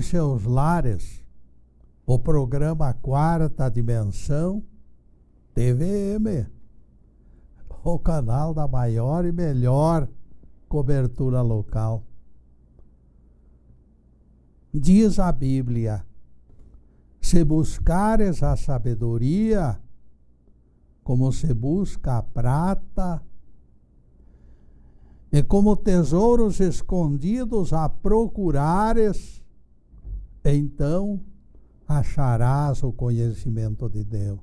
seus lares o programa Quarta Dimensão TVM, o canal da maior e melhor cobertura local. Diz a Bíblia: se buscares a sabedoria, como se busca a prata, e como tesouros escondidos a procurares, então acharás o conhecimento de Deus.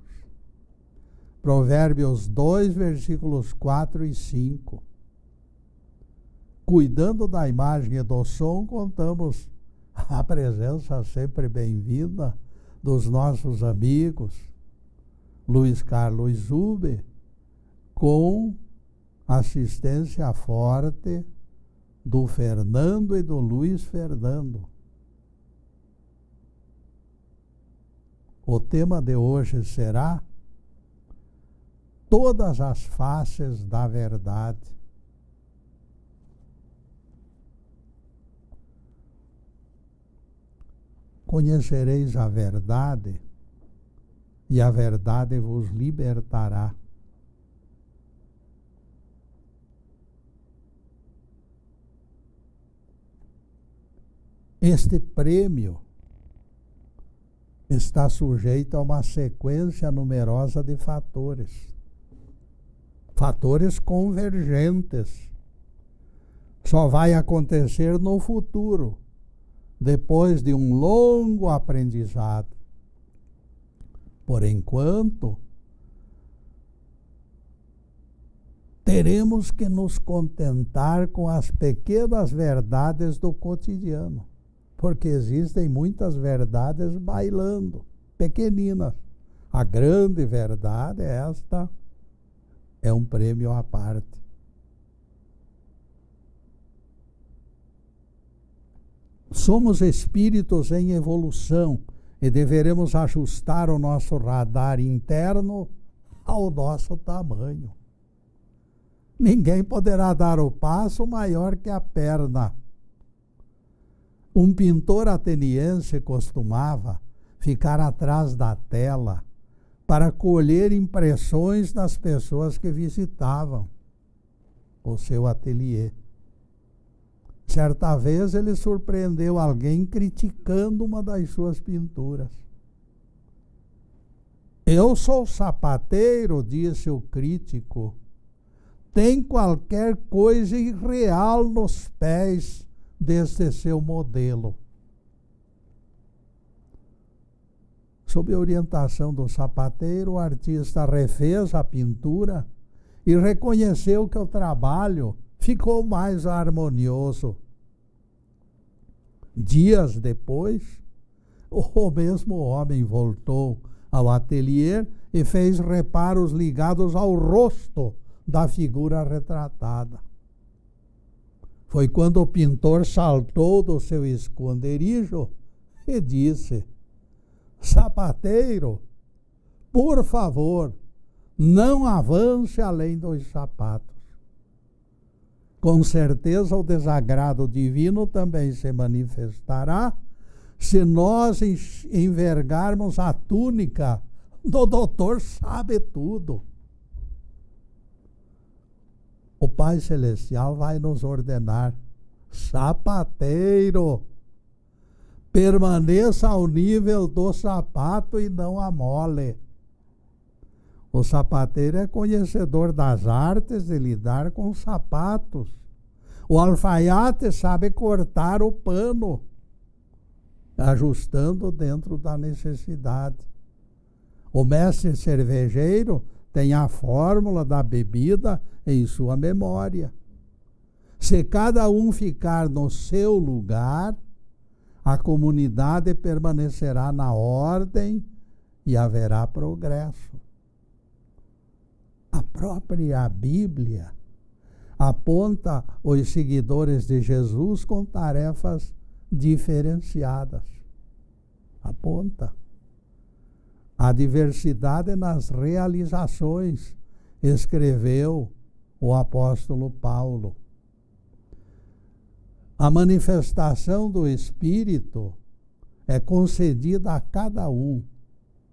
Provérbios 2, versículos 4 e 5. Cuidando da imagem e do som, contamos a presença sempre bem-vinda dos nossos amigos Luiz Carlos Zube, com assistência forte do Fernando e do Luiz Fernando. O tema de hoje será todas as faces da verdade. Conhecereis a verdade, e a verdade vos libertará. Este prêmio está sujeito a uma sequência numerosa de fatores convergentes. Só vai acontecer no futuro, depois de um longo aprendizado. Por enquanto, teremos que nos contentar com as pequenas verdades do cotidiano, porque existem muitas verdades bailando, pequeninas. A grande verdade, esta, é um prêmio à parte. Somos espíritos em evolução e deveremos ajustar o nosso radar interno ao nosso tamanho. Ninguém poderá dar o passo maior que a perna. Um pintor ateniense costumava ficar atrás da tela para colher impressões das pessoas que visitavam o seu ateliê. Certa vez ele surpreendeu alguém criticando uma das suas pinturas. "Eu sou sapateiro", disse o crítico. "Tem qualquer coisa irreal nos pés deste seu modelo." Sob a orientação do sapateiro, o artista refez a pintura e reconheceu que o trabalho ficou mais harmonioso. Dias depois, o mesmo homem voltou ao ateliê e fez reparos ligados ao rosto da figura retratada. Foi quando o pintor saltou do seu esconderijo e disse: "Sapateiro, por favor, não avance além dos sapatos." Com certeza o desagrado divino também se manifestará se nós envergarmos a túnica do doutor sabe tudo. O Pai Celestial vai nos ordenar: "Sapateiro, permaneça ao nível do sapato e não amole." O sapateiro é conhecedor das artes de lidar com sapatos. O alfaiate sabe cortar o pano, ajustando dentro da necessidade. O mestre cervejeiro tem a fórmula da bebida em sua memória. Se cada um ficar no seu lugar, a comunidade permanecerá na ordem e haverá progresso. A própria Bíblia aponta os seguidores de Jesus com tarefas diferenciadas. Aponta a diversidade nas realizações, escreveu o apóstolo Paulo. A manifestação do Espírito é concedida a cada um,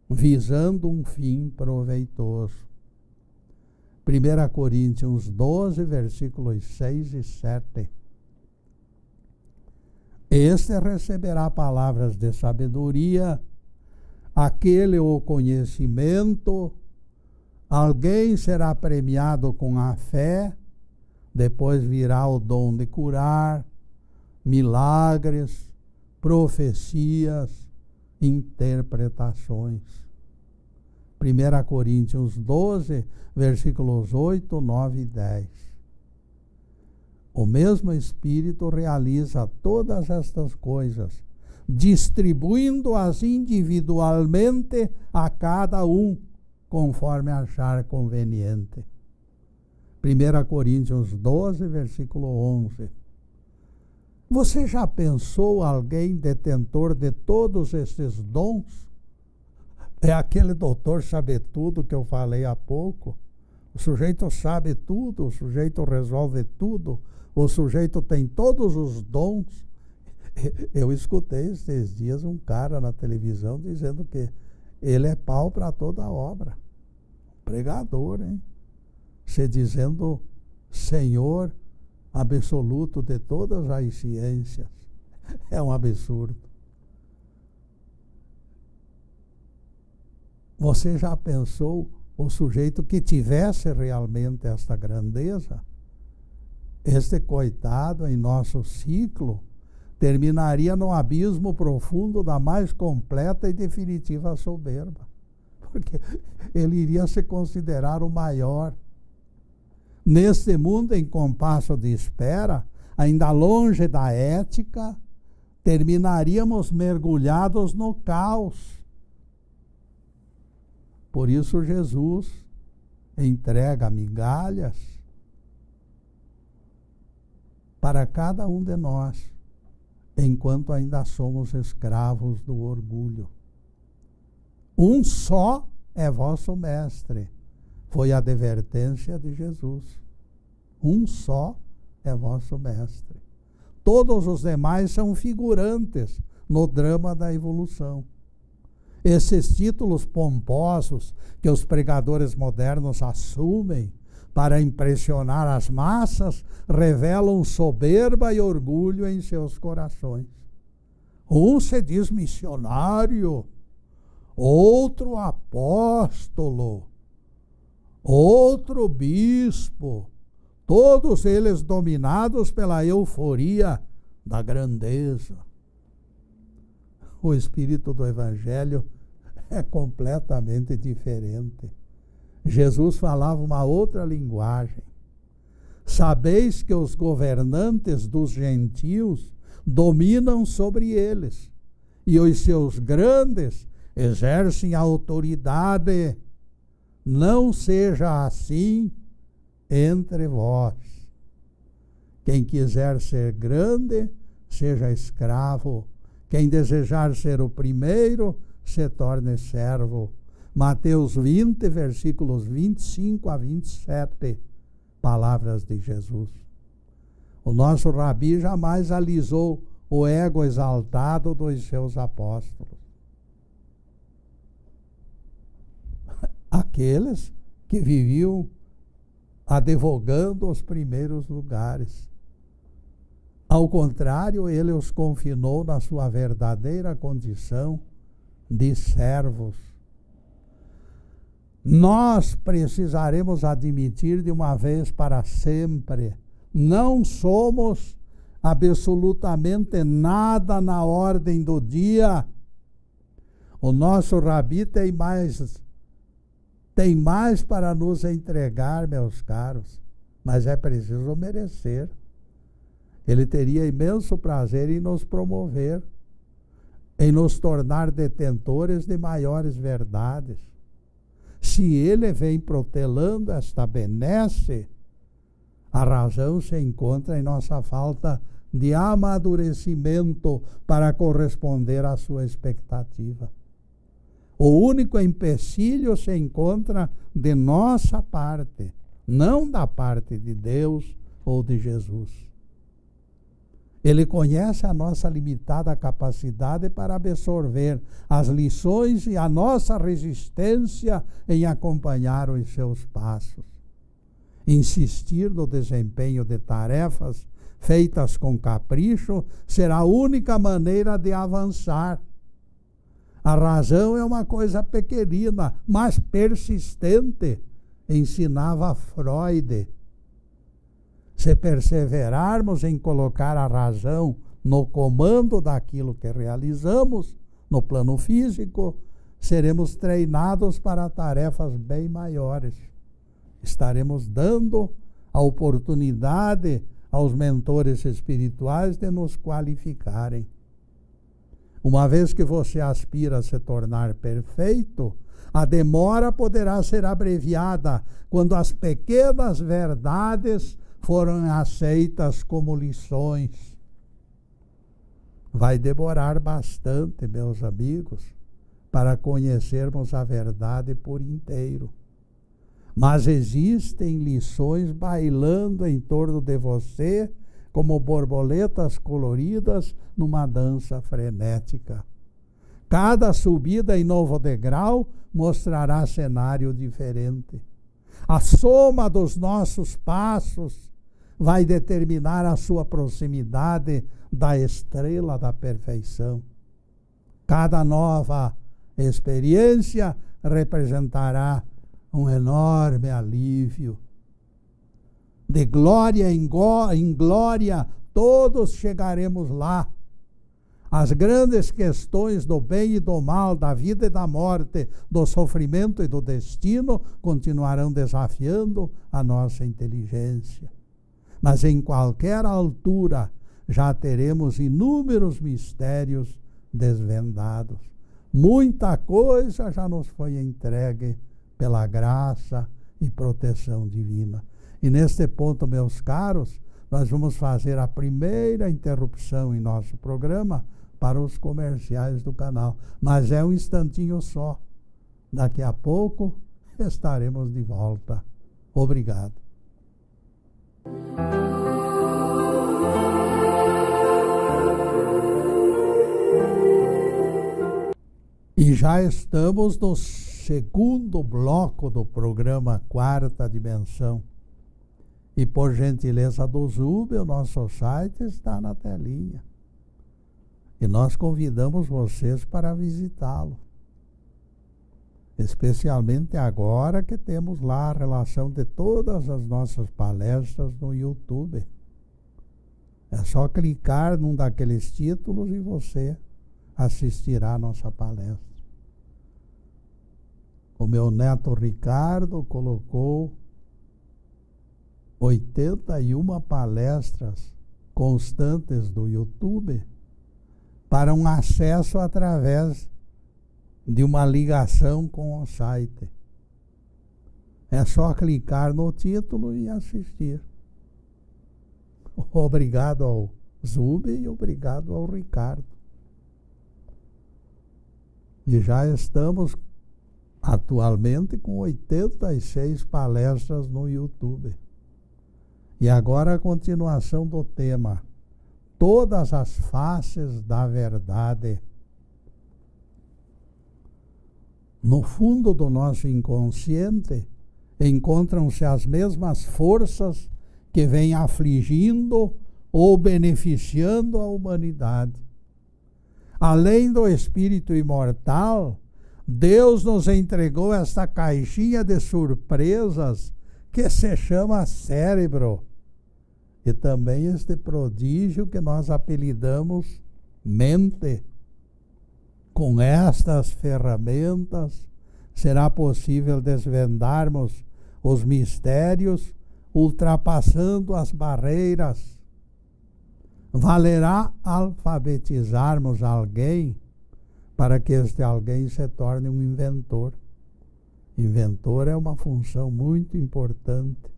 visando um fim proveitoso. 1 Coríntios 12, versículos 6 e 7. Este receberá palavras de sabedoria, aquele o conhecimento, alguém será premiado com a fé, depois virá o dom de curar, milagres, profecias, interpretações. 1 Coríntios 12, versículos 8, 9 e 10. O mesmo Espírito realiza todas estas coisas, distribuindo-as individualmente a cada um, conforme achar conveniente. 1 Coríntios 12, versículo 11. Você já pensou alguém detentor de todos esses dons? É aquele doutor sabe-tudo que eu falei há pouco. O sujeito sabe tudo, o sujeito resolve tudo, o sujeito tem todos os dons. Eu escutei esses dias um cara na televisão dizendo que ele é pau para toda obra. Pregador, hein? Se dizendo Senhor absoluto de todas as ciências. É um absurdo. Você já pensou o sujeito que tivesse realmente esta grandeza? Este coitado em nosso ciclo terminaria no abismo profundo da mais completa e definitiva soberba. Porque ele iria se considerar o maior. Neste mundo em compasso de espera, ainda longe da ética, terminaríamos mergulhados no caos. Por isso Jesus entrega migalhas para cada um de nós, enquanto ainda somos escravos do orgulho. Um só é vosso mestre. Foi a advertência de Jesus. Um só é vosso mestre. Todos os demais são figurantes no drama da evolução. Esses títulos pomposos que os pregadores modernos assumem para impressionar as massas revelam soberba e orgulho em seus corações. Um se diz missionário, outro apóstolo, outro bispo, todos eles dominados pela euforia da grandeza. O espírito do Evangelho é completamente diferente. Jesus falava uma outra linguagem. Sabeis que os governantes dos gentios dominam sobre eles, e os seus grandes exercem autoridade. Não seja assim entre vós. Quem quiser ser grande, seja escravo. Quem desejar ser o primeiro, se torne servo. Mateus 20, versículos 25 a 27, palavras de Jesus. O nosso Rabi jamais alisou o ego exaltado dos seus apóstolos. Aqueles que viviam advogando os primeiros lugares. Ao contrário, ele os confinou na sua verdadeira condição de servos. Nós precisaremos admitir de uma vez para sempre, não somos absolutamente nada na ordem do dia. O nosso Rabi tem mais para nos entregar, meus caros, mas é preciso merecer. Ele teria imenso prazer em nos promover, em nos tornar detentores de maiores verdades. Se ele vem protelando esta benesse, a razão se encontra em nossa falta de amadurecimento para corresponder à sua expectativa. O único empecilho se encontra de nossa parte, não da parte de Deus ou de Jesus. Ele conhece a nossa limitada capacidade para absorver as lições e a nossa resistência em acompanhar os seus passos. Insistir no desempenho de tarefas feitas com capricho será a única maneira de avançar. A razão é uma coisa pequenina, mas persistente, ensinava Freud. Se perseverarmos em colocar a razão no comando daquilo que realizamos, no plano físico, seremos treinados para tarefas bem maiores. Estaremos dando a oportunidade aos mentores espirituais de nos qualificarem. Uma vez que você aspira a se tornar perfeito, a demora poderá ser abreviada quando as pequenas verdades foram aceitas como lições. Vai demorar bastante, meus amigos, para conhecermos a verdade por inteiro. Mas existem lições bailando em torno de você, como borboletas coloridas numa dança frenética. Cada subida em novo degrau mostrará cenário diferente. A soma dos nossos passos vai determinar a sua proximidade da estrela da perfeição. Cada nova experiência representará um enorme alívio. De glória em glória, todos chegaremos lá. As grandes questões do bem e do mal, da vida e da morte, do sofrimento e do destino continuarão desafiando a nossa inteligência. Mas em qualquer altura já teremos inúmeros mistérios desvendados. Muita coisa já nos foi entregue pela graça e proteção divina. E neste ponto, meus caros, nós vamos fazer a primeira interrupção em nosso programa para os comerciais do canal. Mas é um instantinho só. Daqui a pouco estaremos de volta. Obrigado. E já estamos no segundo bloco do programa Quarta Dimensão. E por gentileza do Zub, o nosso site está na telinha. E nós convidamos vocês para visitá-lo. Especialmente agora que temos lá a relação de todas as nossas palestras no YouTube. É só clicar num daqueles títulos e você assistirá a nossa palestra. O meu neto Ricardo colocou 81 palestras constantes do YouTube para um acesso através de uma ligação com o site. É só clicar no título e assistir. Obrigado ao Zub e obrigado ao Ricardo. E já estamos atualmente com 86 palestras no YouTube. E agora a continuação do tema: todas as faces da verdade. No fundo do nosso inconsciente encontram-se as mesmas forças que vêm afligindo ou beneficiando a humanidade. Além do espírito imortal, Deus nos entregou esta caixinha de surpresas que se chama cérebro. E também este prodígio que nós apelidamos mente. Com estas ferramentas, será possível desvendarmos os mistérios, ultrapassando as barreiras. Valerá alfabetizarmos alguém para que este alguém se torne um inventor. Inventor é uma função muito importante,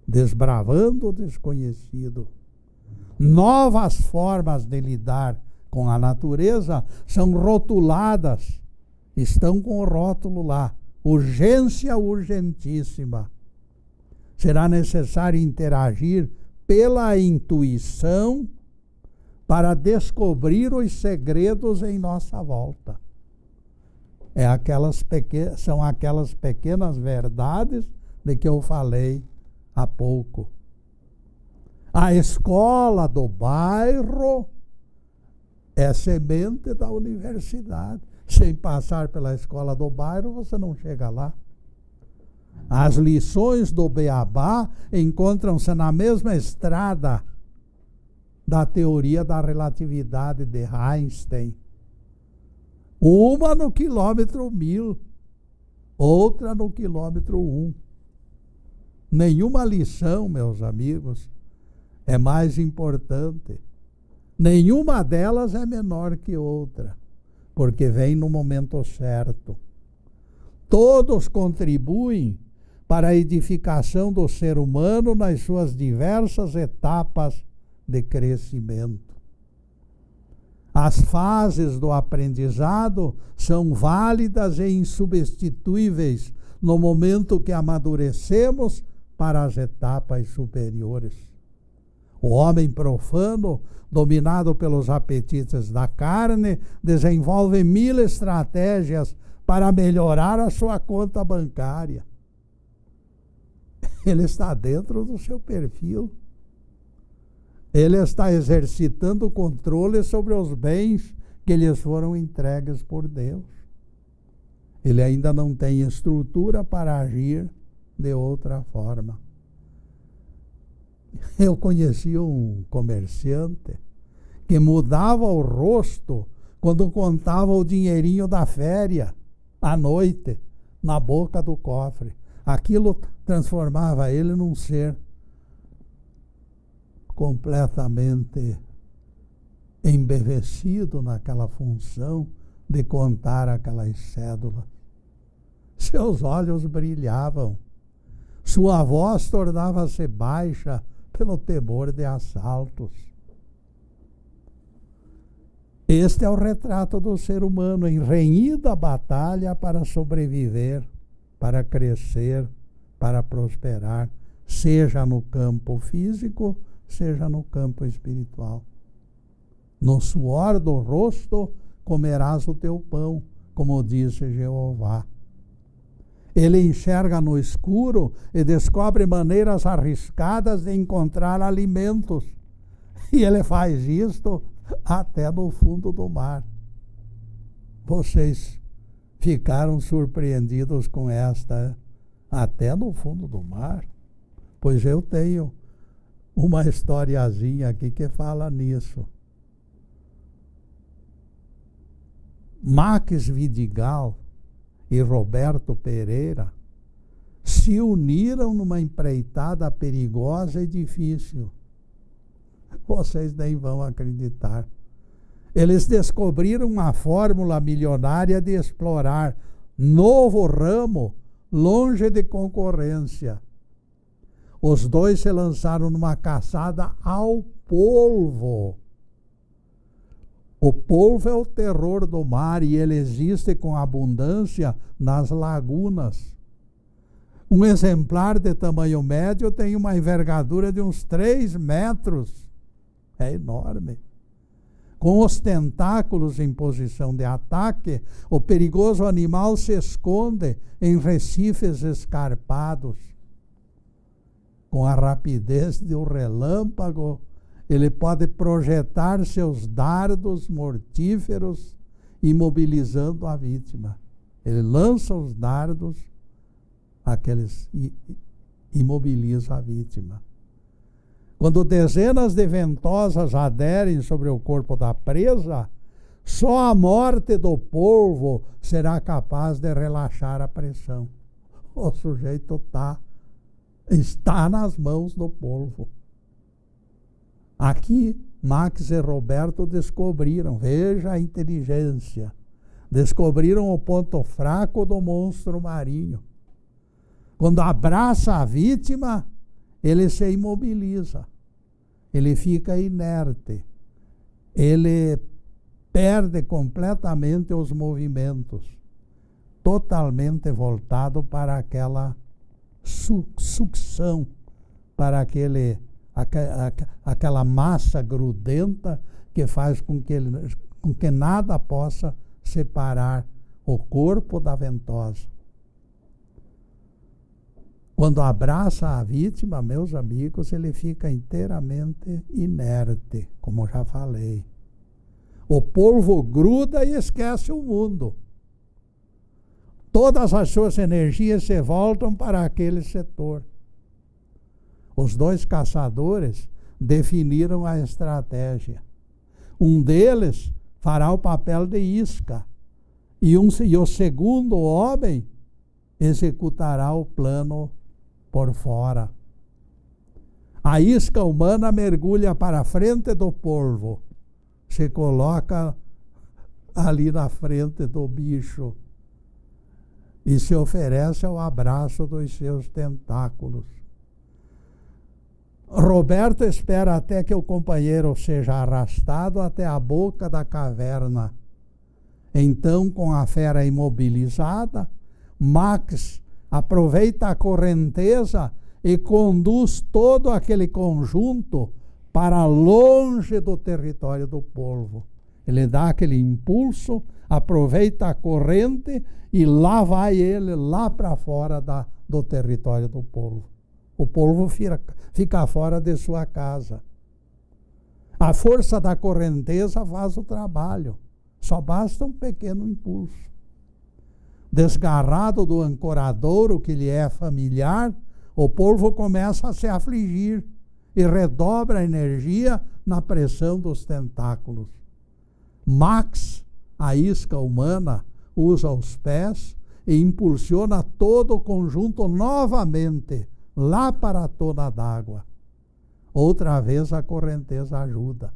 desbravando o desconhecido. Novas formas de lidar com a natureza são rotuladas, estão com o rótulo lá, urgência urgentíssima. Será necessário interagir pela intuição para descobrir os segredos em nossa volta. São aquelas pequenas verdades de que eu falei há pouco. A escola do bairro é semente da universidade. Sem passar pela escola do bairro, você não chega lá. As lições do beabá encontram-se na mesma estrada da teoria da relatividade de Einstein. Uma no quilômetro 1000, outra no quilômetro 1. Nenhuma lição, meus amigos, é mais importante. Nenhuma delas é menor que outra, porque vem no momento certo. Todos contribuem para a edificação do ser humano nas suas diversas etapas de crescimento. As fases do aprendizado são válidas e insubstituíveis no momento que amadurecemos para as etapas superiores. O homem profano, dominado pelos apetites da carne, desenvolve 1000 estratégias para melhorar a sua conta bancária. Ele está dentro do seu perfil. Ele está exercitando o controle sobre os bens que lhes foram entregues por Deus. Ele ainda não tem estrutura para agir de outra forma. Eu conheci um comerciante que mudava o rosto quando contava o dinheirinho da féria à noite na boca do cofre. Aquilo transformava ele num ser completamente embevecido naquela função de contar aquelas cédulas. Seus olhos brilhavam, sua voz tornava-se baixa pelo temor de assaltos. Este é o retrato do ser humano em renhida batalha para sobreviver, para crescer, para prosperar, seja no campo físico, seja no campo espiritual. No suor do rosto comerás o teu pão, como disse Jeová. Ele enxerga no escuro e descobre maneiras arriscadas de encontrar alimentos. E ele faz isto até no fundo do mar. Vocês ficaram surpreendidos com esta, até no fundo do mar? Pois eu tenho uma historiazinha aqui que fala nisso. Max Vidigal e Roberto Pereira se uniram numa empreitada perigosa e difícil. Vocês nem vão acreditar. Eles descobriram uma fórmula milionária de explorar novo ramo longe de concorrência. Os dois se lançaram numa caçada ao polvo. O polvo é o terror do mar e ele existe com abundância nas lagunas. Um exemplar de tamanho médio tem uma envergadura de uns 3 metros. É enorme. Com os tentáculos em posição de ataque, o perigoso animal se esconde em recifes escarpados. Com a rapidez de um relâmpago, ele pode projetar seus dardos mortíferos, imobilizando a vítima. Ele lança os dardos, imobiliza a vítima. Quando dezenas de ventosas aderem sobre o corpo da presa, só a morte do polvo será capaz de relaxar a pressão. O sujeito está nas mãos do polvo. Aqui, Max e Roberto descobriram, veja a inteligência, descobriram o ponto fraco do monstro marinho. Quando abraça a vítima, ele se imobiliza, ele fica inerte, ele perde completamente os movimentos, totalmente voltado para aquela sucção, para aquela massa grudenta que faz com que nada possa separar o corpo da ventosa. Quando abraça a vítima, meus amigos, ele fica inteiramente inerte, como já falei. O polvo gruda e esquece o mundo. Todas as suas energias se voltam para aquele setor. Os dois caçadores definiram a estratégia. Um deles fará o papel de isca e o segundo homem executará o plano por fora. A isca humana mergulha para a frente do polvo, se coloca ali na frente do bicho e se oferece ao abraço dos seus tentáculos. Roberto espera até que o companheiro seja arrastado até a boca da caverna. Então, com a fera imobilizada, Max aproveita a correnteza e conduz todo aquele conjunto para longe do território do polvo. Ele dá aquele impulso, aproveita a corrente e lá vai ele, lá para fora do território do polvo. O polvo fica fora de sua casa. A força da correnteza faz o trabalho. Só basta um pequeno impulso. Desgarrado do ancoradouro que lhe é familiar, o polvo começa a se afligir e redobra a energia na pressão dos tentáculos. Max, a isca humana, usa os pés e impulsiona todo o conjunto novamente lá para a tona d'água. Outra vez a correnteza ajuda.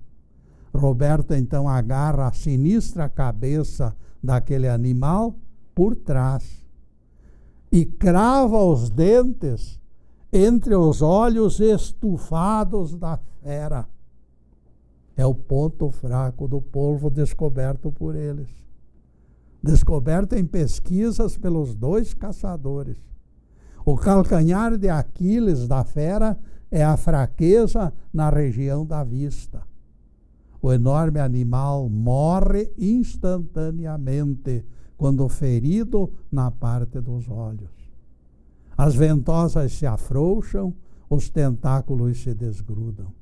Roberto então agarra a sinistra cabeça daquele animal por trás e crava os dentes entre os olhos estufados da fera. É o ponto fraco do polvo descoberto por eles. Descoberto em pesquisas pelos dois caçadores. O calcanhar de Aquiles da fera é a fraqueza na região da vista. O enorme animal morre instantaneamente quando ferido na parte dos olhos. As ventosas se afrouxam, os tentáculos se desgrudam.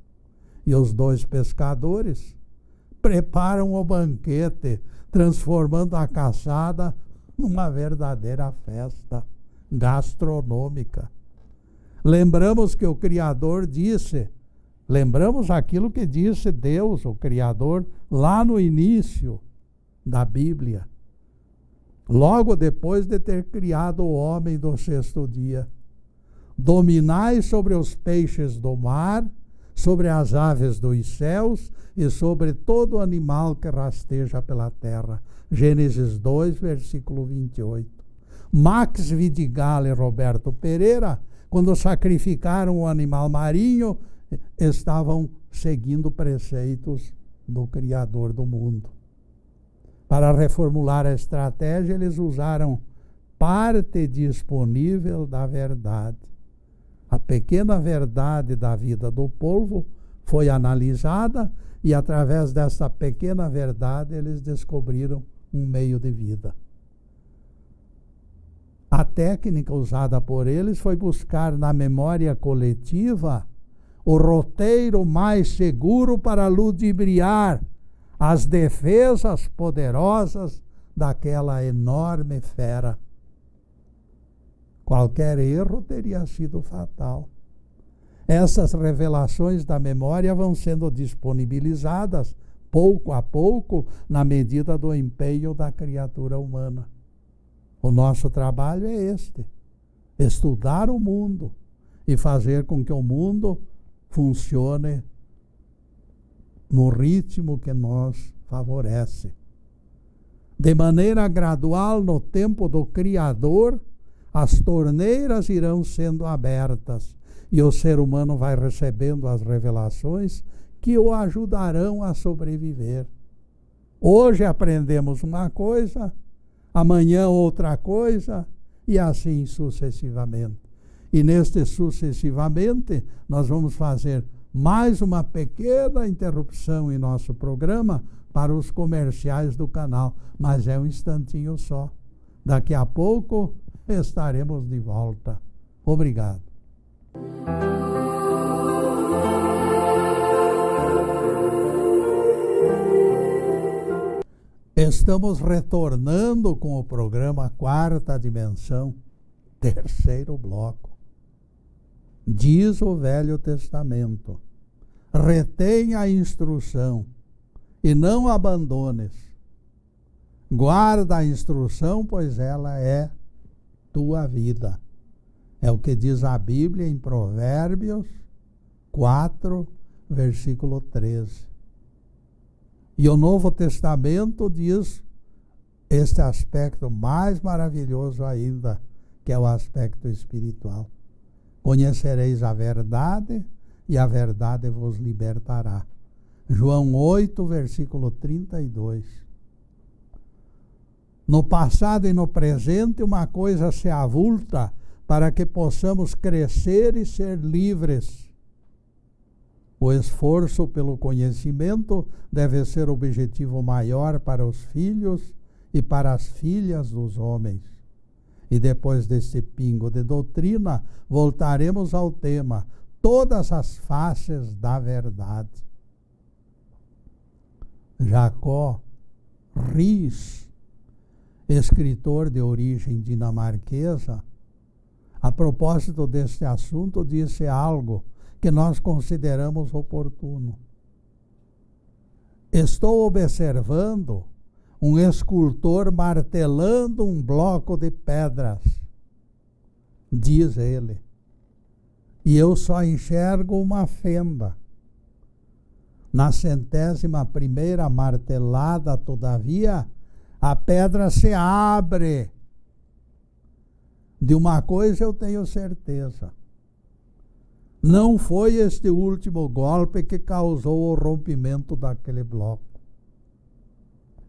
E os dois pescadores preparam o banquete, transformando a caçada numa verdadeira festa gastronômica. Lembramos que o Criador disse, lembramos aquilo que disse Deus, o Criador, lá no início da Bíblia, logo depois de ter criado o homem do sexto dia. Dominai sobre os peixes do mar, sobre as aves dos céus e sobre todo animal que rasteja pela terra. Gênesis 2, versículo 28. Max Vidigal e Roberto Pereira, quando sacrificaram o animal marinho, estavam seguindo preceitos do Criador do mundo. Para reformular a estratégia, eles usaram parte disponível da verdade. A pequena verdade da vida do polvo foi analisada e, através dessa pequena verdade, eles descobriram um meio de vida. A técnica usada por eles foi buscar na memória coletiva o roteiro mais seguro para ludibriar as defesas poderosas daquela enorme fera. Qualquer erro teria sido fatal. Essas revelações da memória vão sendo disponibilizadas pouco a pouco na medida do empenho da criatura humana. O nosso trabalho é este: estudar o mundo e fazer com que o mundo funcione no ritmo que nos favorece. De maneira gradual, no tempo do Criador, as torneiras irão sendo abertas e o ser humano vai recebendo as revelações que o ajudarão a sobreviver. Hoje aprendemos uma coisa, amanhã outra coisa e assim sucessivamente. E neste sucessivamente nós vamos fazer mais uma pequena interrupção em nosso programa para os comerciais do canal, mas é um instantinho só. Daqui a pouco estaremos de volta. Obrigado. Estamos retornando com o programa Quarta Dimensão, terceiro bloco. Diz o Velho Testamento: retenha a instrução e não abandones. Guarda a instrução, pois ela é tua vida. É o que diz a Bíblia em Provérbios 4, versículo 13. E o Novo Testamento diz este aspecto mais maravilhoso ainda, que é o aspecto espiritual. Conhecereis a verdade e a verdade vos libertará. João 8, versículo 32. No passado e no presente, uma coisa se avulta para que possamos crescer e ser livres. O esforço pelo conhecimento deve ser o objetivo maior para os filhos e para as filhas dos homens. E depois desse pingo de doutrina, voltaremos ao tema: todas as faces da verdade. Jacó Ries, escritor de origem dinamarquesa, a propósito deste assunto, disse algo que nós consideramos oportuno. Estou observando um escultor martelando um bloco de pedras, diz ele, e eu só enxergo uma fenda. Na 100ª martelada, todavia, a pedra se abre. De uma coisa eu tenho certeza: não foi este último golpe que causou o rompimento daquele bloco.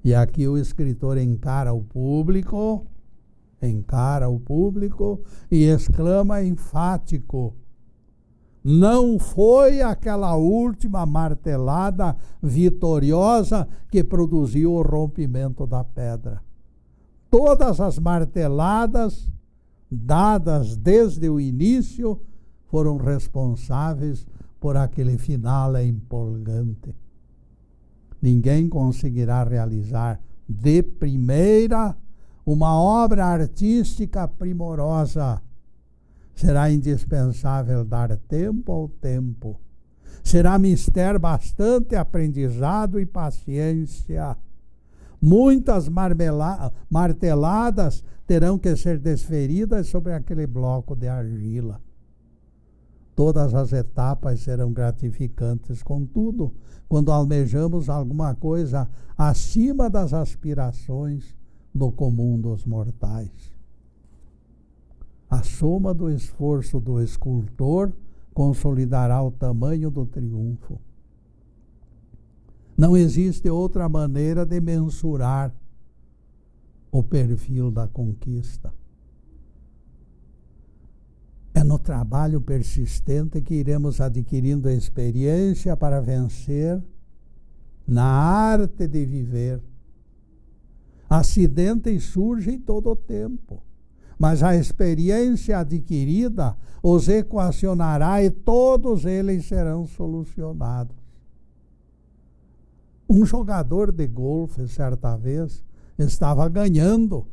E aqui o escritor encara o público e exclama enfático: não foi aquela última martelada vitoriosa que produziu o rompimento da pedra. Todas as marteladas dadas desde o início foram responsáveis por aquele final empolgante. Ninguém conseguirá realizar de primeira uma obra artística primorosa. Será indispensável dar tempo ao tempo. Será mister bastante aprendizado e paciência. Muitas marteladas terão que ser desferidas sobre aquele bloco de argila. Todas as etapas serão gratificantes, contudo, quando almejamos alguma coisa acima das aspirações do comum dos mortais. A soma do esforço do escultor consolidará o tamanho do triunfo. Não existe outra maneira de mensurar o perfil da conquista. É no trabalho persistente que iremos adquirindo experiência para vencer na arte de viver. Acidentes surgem todo o tempo, mas a experiência adquirida os equacionará e todos eles serão solucionados. Um jogador de golfe, certa vez, estava ganhando.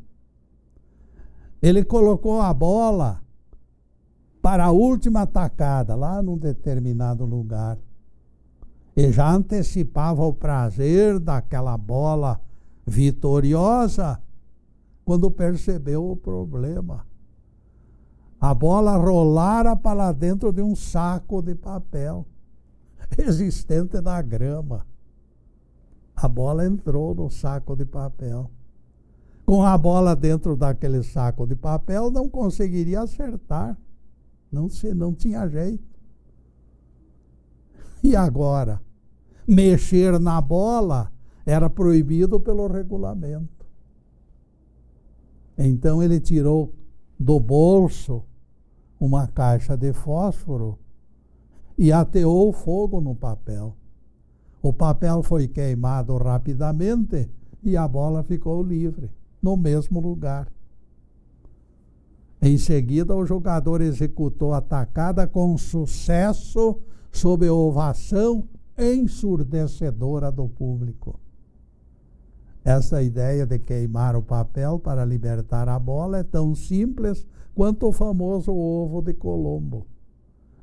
Ele colocou a bola para a última tacada, lá num determinado lugar. E já antecipava o prazer daquela bola vitoriosa quando percebeu o problema. A bola rolara para dentro de um saco de papel existente na grama. A bola entrou no saco de papel. Com a bola dentro daquele saco de papel, não conseguiria acertar. Não tinha jeito. E agora? Mexer na bola era proibido pelo regulamento. Então ele tirou do bolso uma caixa de fósforo e ateou fogo no papel. O papel foi queimado rapidamente e a bola ficou livre, no mesmo lugar. Em seguida, o jogador executou a tacada com sucesso, sob ovação ensurdecedora do público. Essa ideia de queimar o papel para libertar a bola é tão simples quanto o famoso ovo de Colombo.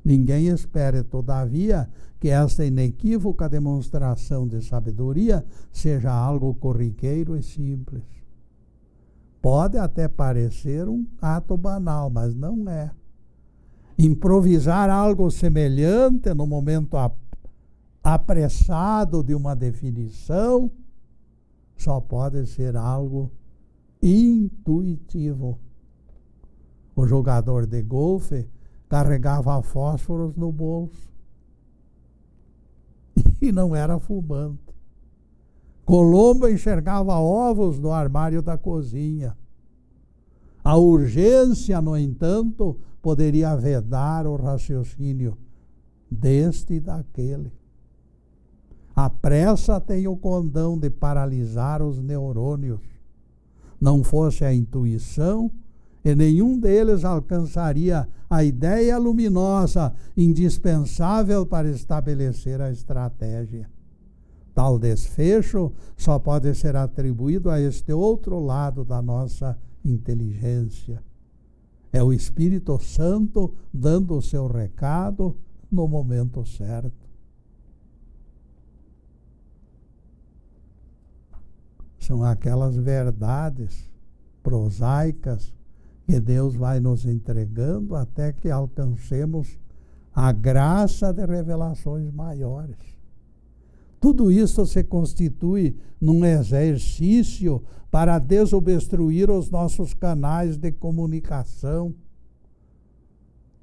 Ninguém espere, todavia, que esta inequívoca demonstração de sabedoria seja algo corriqueiro e simples. Pode até parecer um ato banal, mas não é. Improvisar algo semelhante no momento apressado de uma definição só pode ser algo intuitivo. O jogador de golfe carregava fósforos no bolso e não era fumante. Colombo enxergava ovos no armário da cozinha. A urgência, no entanto, poderia vedar o raciocínio deste e daquele. A pressa tem o condão de paralisar os neurônios. Não fosse a intuição, e nenhum deles alcançaria a ideia luminosa indispensável para estabelecer a estratégia. Tal desfecho só pode ser atribuído a este outro lado da nossa inteligência. É o Espírito Santo dando o seu recado no momento certo. São aquelas verdades prosaicas que Deus vai nos entregando até que alcancemos a graça de revelações maiores. Tudo isso se constitui num exercício para desobstruir os nossos canais de comunicação.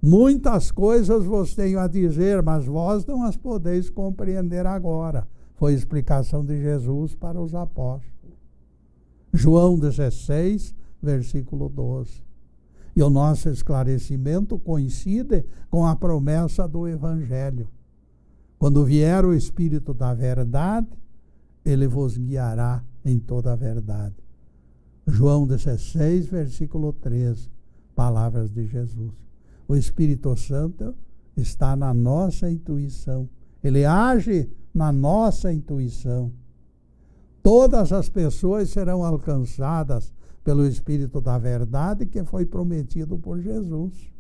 Muitas coisas vos tenho a dizer, mas vós não as podeis compreender agora. Foi a explicação de Jesus para os apóstolos. João 16, versículo 12. E o nosso esclarecimento coincide com a promessa do Evangelho. Quando vier o Espírito da verdade, ele vos guiará em toda a verdade. João 16, versículo 13, palavras de Jesus. O Espírito Santo está na nossa intuição. Ele age na nossa intuição. Todas as pessoas serão alcançadas pelo Espírito da verdade que foi prometido por Jesus.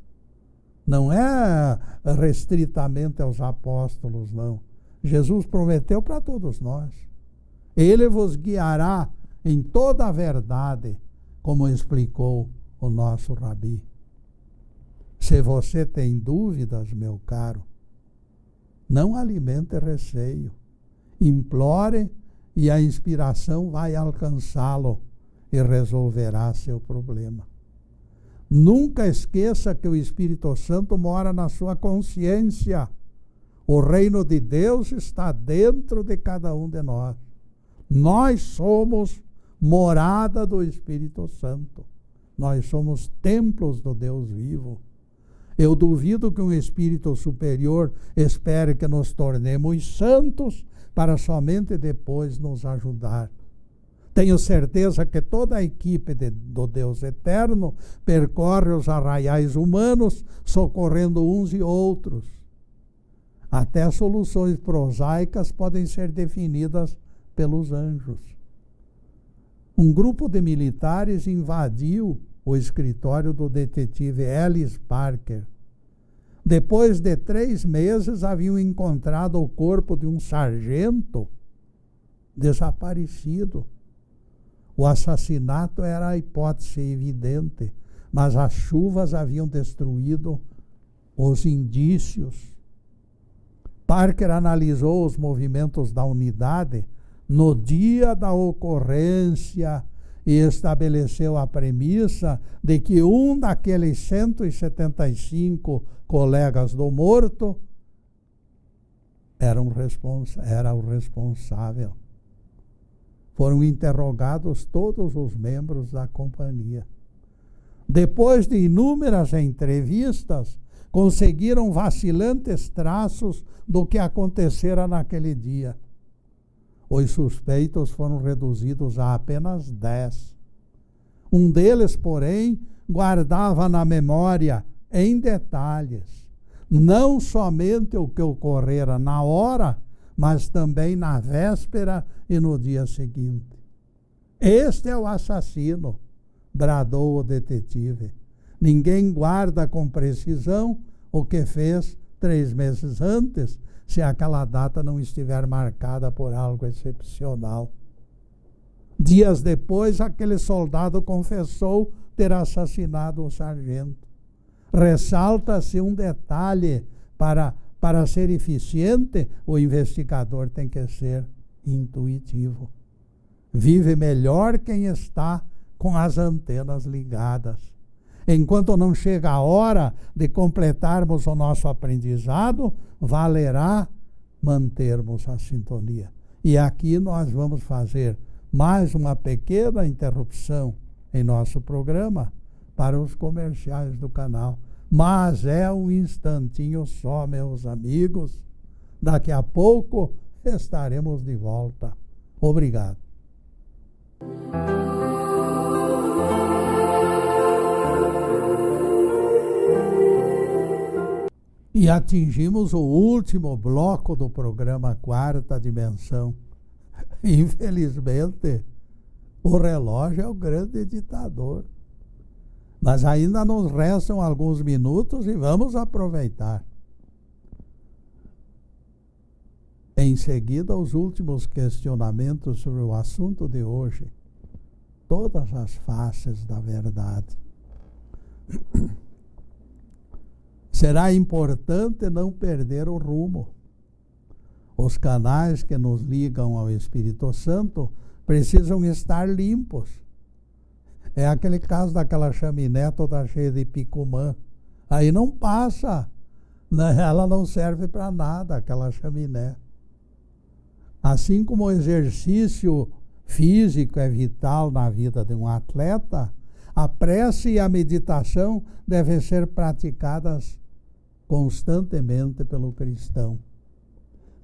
Não é restritamente aos apóstolos, não. Jesus prometeu para todos nós. Ele vos guiará em toda a verdade, como explicou o nosso Rabi. Se você tem dúvidas, meu caro, não alimente receio. Implore e a inspiração vai alcançá-lo e resolverá seu problema. Nunca esqueça que o Espírito Santo mora na sua consciência. O reino de Deus está dentro de cada um de nós. Nós somos morada do Espírito Santo. Nós somos templos do Deus vivo. Eu duvido que um espírito superior espere que nos tornemos santos para somente depois nos ajudar. Tenho certeza que toda a equipe do Deus Eterno percorre os arraiais humanos, socorrendo uns e outros. Até soluções prosaicas podem ser definidas pelos anjos. Um grupo de militares invadiu o escritório do detetive Ellis Parker. Depois de 3 meses, haviam encontrado o corpo de um sargento desaparecido. O assassinato era a hipótese evidente, mas as chuvas haviam destruído os indícios. Parker analisou os movimentos da unidade no dia da ocorrência e estabeleceu a premissa de que um daqueles 175 colegas do morto era o responsável. Foram interrogados todos os membros da companhia. Depois de inúmeras entrevistas, conseguiram vacilantes traços do que acontecera naquele dia. Os suspeitos foram reduzidos a apenas 10. Um deles, porém, guardava na memória, em detalhes, não somente o que ocorrera na hora, mas também na véspera e no dia seguinte. Este é o assassino, bradou o detetive. Ninguém guarda com precisão o que fez 3 meses antes, se aquela data não estiver marcada por algo excepcional. Dias depois, aquele soldado confessou ter assassinado um sargento. Ressalta-se um detalhe: para ser eficiente, o investigador tem que ser intuitivo. Vive melhor quem está com as antenas ligadas. Enquanto não chega a hora de completarmos o nosso aprendizado, valerá mantermos a sintonia. E aqui nós vamos fazer mais uma pequena interrupção em nosso programa para os comerciais do canal. Mas é um instantinho só, meus amigos. Daqui a pouco estaremos de volta. Obrigado. E atingimos o último bloco do programa Quarta Dimensão. Infelizmente, o relógio é o grande ditador. Mas ainda nos restam alguns minutos e vamos aproveitar. Em seguida, os últimos questionamentos sobre o assunto de hoje. Todas as faces da verdade. Será importante não perder o rumo. Os canais que nos ligam ao Espírito Santo precisam estar limpos. É aquele caso daquela chaminé toda cheia de picumã. Aí não passa, ela não serve para nada, aquela chaminé. Assim como o exercício físico é vital na vida de um atleta, a prece e a meditação devem ser praticadas constantemente pelo cristão.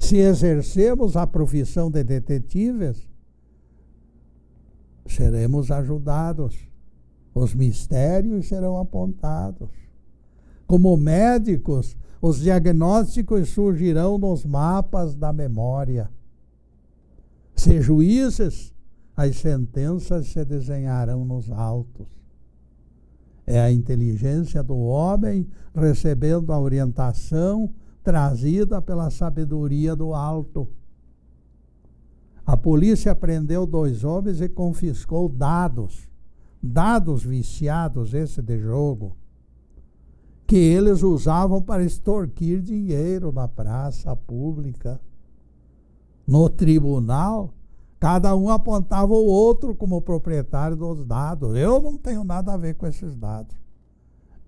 Se exercemos a profissão de detetives, seremos ajudados. Os mistérios serão apontados. Como médicos, os diagnósticos surgirão nos mapas da memória. Se juízes, as sentenças se desenharão nos autos. É a inteligência do homem recebendo a orientação trazida pela sabedoria do alto. A polícia prendeu 2 homens e confiscou dados viciados, esse de jogo, que eles usavam para extorquir dinheiro na praça pública. No tribunal, cada um apontava o outro como proprietário dos dados. Eu não tenho nada a ver com esses dados.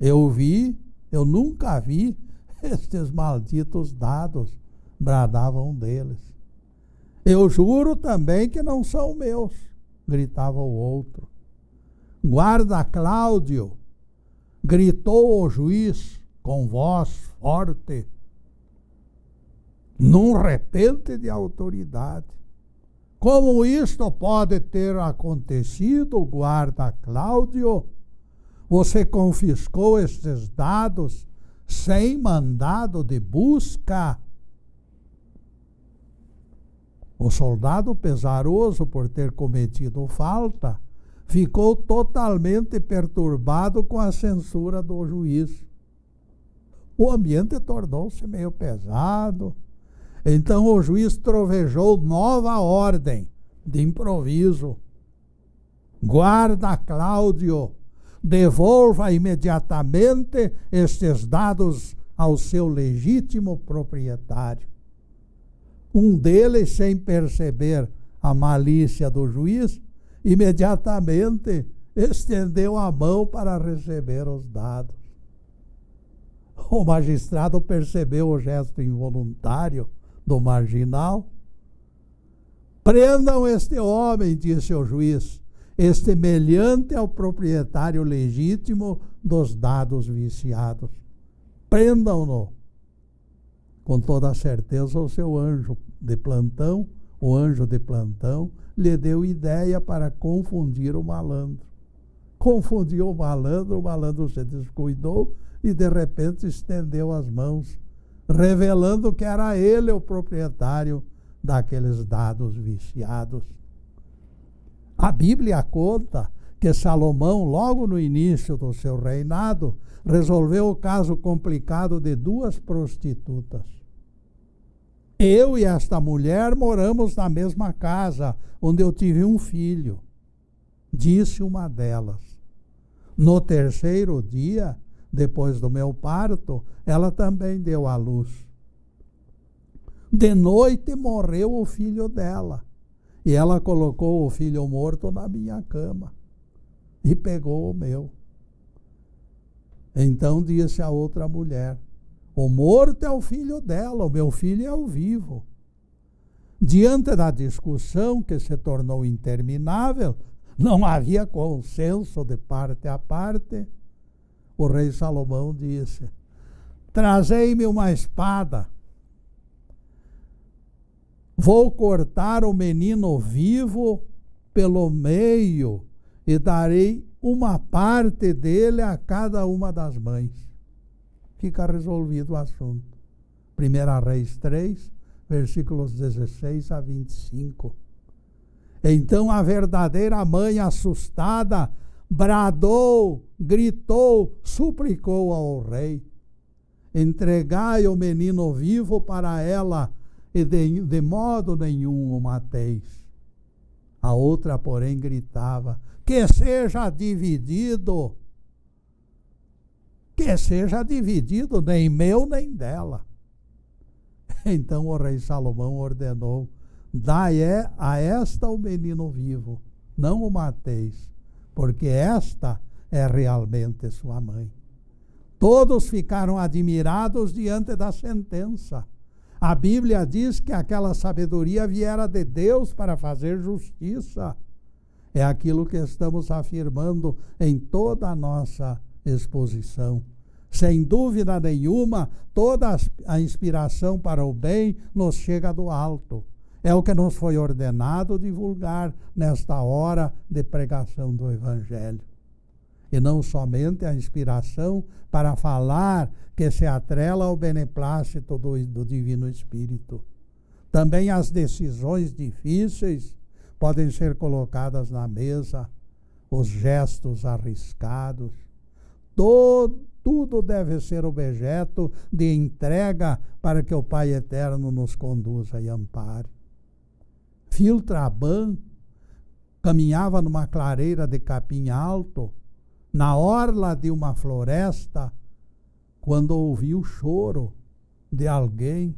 Eu nunca vi estes malditos dados, bradava um deles. Eu juro também que não são meus, gritava o outro. Guarda Cláudio, gritou o juiz com voz forte, num repente de autoridade. Como isto pode ter acontecido, guarda Cláudio? Você confiscou estes dados sem mandado de busca? O soldado, pesaroso por ter cometido falta, ficou totalmente perturbado com a censura do juiz. O ambiente tornou-se meio pesado. Então o juiz trovejou nova ordem, de improviso. Guarda Cláudio, devolva imediatamente estes dados ao seu legítimo proprietário. Um deles, sem perceber a malícia do juiz, imediatamente estendeu a mão para receber os dados. O magistrado percebeu o gesto involuntário do marginal. Prendam este homem, disse o juiz, semelhante ao proprietário legítimo dos dados viciados. prendam-no. Com toda certeza, o seu anjo de plantão, o anjo de plantão, lhe deu ideia para confundir o malandro. Confundiu o malandro se descuidou e de repente estendeu as mãos, revelando que era ele o proprietário daqueles dados viciados. A Bíblia conta que Salomão, logo no início do seu reinado, resolveu o caso complicado de duas prostitutas. Eu e esta mulher moramos na mesma casa, onde eu tive um filho, disse uma delas. No terceiro dia, depois do meu parto, ela também deu à luz. De noite morreu o filho dela, e ela colocou o filho morto na minha cama e pegou o meu. Então disse a outra mulher: o morto é o filho dela, o meu filho é o vivo. Diante da discussão, que se tornou interminável, não havia consenso de parte a parte, o rei Salomão disse: trazei-me uma espada, vou cortar o menino vivo pelo meio e darei uma parte dele a cada uma das mães. Fica resolvido o assunto. 1 Reis 3, versículos 16 a 25. Então a verdadeira mãe, assustada, bradou, gritou, suplicou ao rei: entregai o menino vivo para ela, e de modo nenhum o mateis. A outra, porém, gritava: que seja dividido, nem meu nem dela. Então o rei Salomão ordenou: dai a esta o menino vivo, não o mateis, porque esta é realmente sua mãe. Todos ficaram admirados diante da sentença. A Bíblia diz que aquela sabedoria viera de Deus para fazer justiça. É aquilo que estamos afirmando em toda a nossa exposição. Sem dúvida nenhuma, toda a inspiração para o bem nos chega do alto. É o que nos foi ordenado divulgar nesta hora de pregação do Evangelho. E não somente a inspiração para falar que se atrela ao beneplácito do Divino Espírito. Também as decisões difíceis podem ser colocadas na mesa, os gestos arriscados. Tudo deve ser objeto de entrega para que o Pai Eterno nos conduza e ampare. Filtrabã caminhava numa clareira de capim alto, na orla de uma floresta, quando ouviu o choro de alguém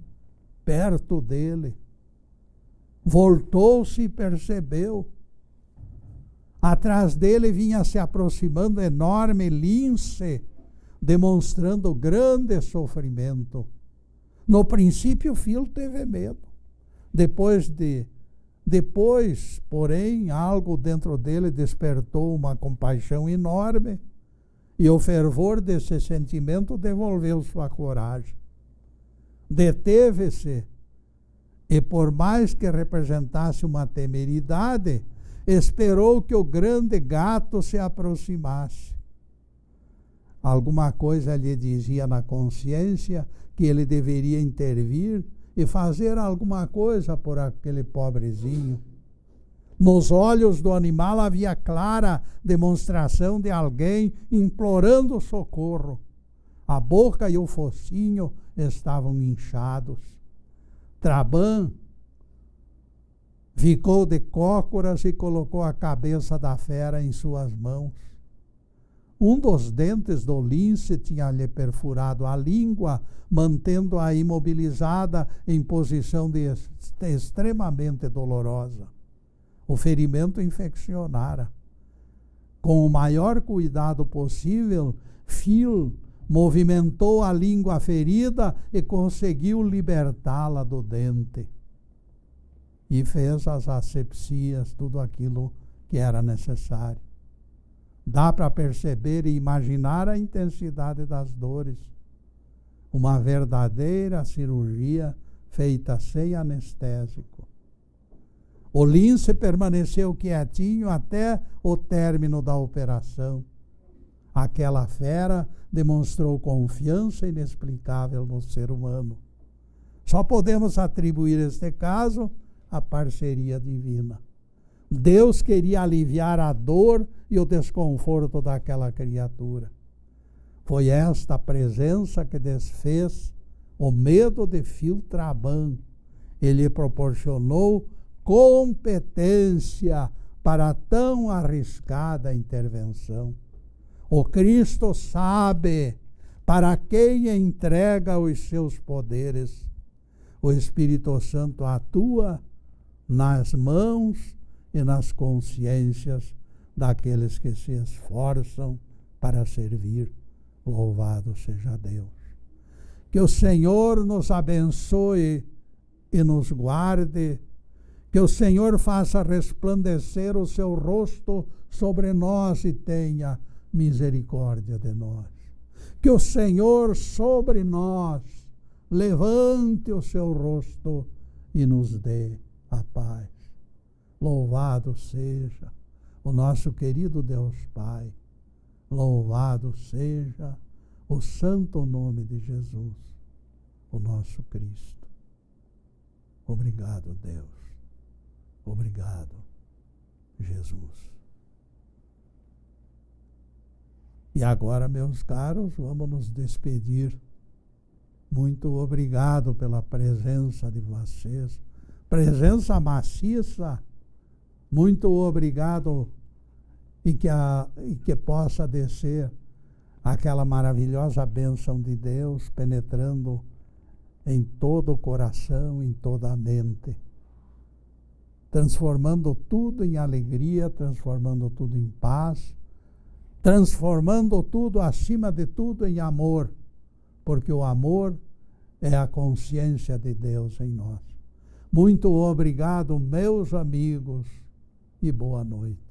perto dele. Voltou-se e percebeu. Atrás dele vinha se aproximando enorme lince, demonstrando grande sofrimento. No princípio, Filo teve medo. Depois, porém, algo dentro dele despertou uma compaixão enorme, e o fervor desse sentimento devolveu sua coragem. Deteve-se, e por mais que representasse uma temeridade, esperou que o grande gato se aproximasse. Alguma coisa lhe dizia na consciência que ele deveria intervir e fazer alguma coisa por aquele pobrezinho. Nos olhos do animal havia clara demonstração de alguém implorando socorro. A boca e o focinho estavam inchados. Trabã ficou de cócoras e colocou a cabeça da fera em suas mãos. Um dos dentes do lince tinha-lhe perfurado a língua, mantendo-a imobilizada em posição extremamente dolorosa. O ferimento infeccionara. Com o maior cuidado possível, Phil movimentou a língua ferida e conseguiu libertá-la do dente. E fez as asepsias, tudo aquilo que era necessário. Dá para perceber e imaginar a intensidade das dores. uma verdadeira cirurgia feita sem anestésico. O Lince permaneceu quietinho até o término da operação. Aquela fera demonstrou confiança inexplicável no ser humano. Só podemos atribuir este caso à parceria divina. Deus queria aliviar a dor e o desconforto daquela criatura. Foi esta presença que desfez o medo de Filtraban. Ele proporcionou competência para tão arriscada intervenção. O Cristo sabe para quem entrega os seus poderes. O Espírito Santo atua nas mãos e nas consciências daqueles que se esforçam para servir. Louvado seja Deus. Que o Senhor nos abençoe e nos guarde. Que o Senhor faça resplandecer o seu rosto sobre nós e tenha misericórdia de nós. Que o Senhor sobre nós levante o seu rosto e nos dê a paz. Louvado seja o nosso querido Deus Pai. Louvado seja o santo nome de Jesus, o nosso Cristo. Obrigado, Deus. Obrigado, Jesus. E agora, meus caros, vamos nos despedir. Muito obrigado pela presença de vocês. Presença maciça. Muito obrigado e que possa descer aquela maravilhosa bênção de Deus penetrando em todo o coração, em toda a mente, transformando tudo em alegria, transformando tudo em paz, transformando tudo, acima de tudo, em amor, porque o amor é a consciência de Deus em nós. Muito obrigado, meus amigos, e boa noite.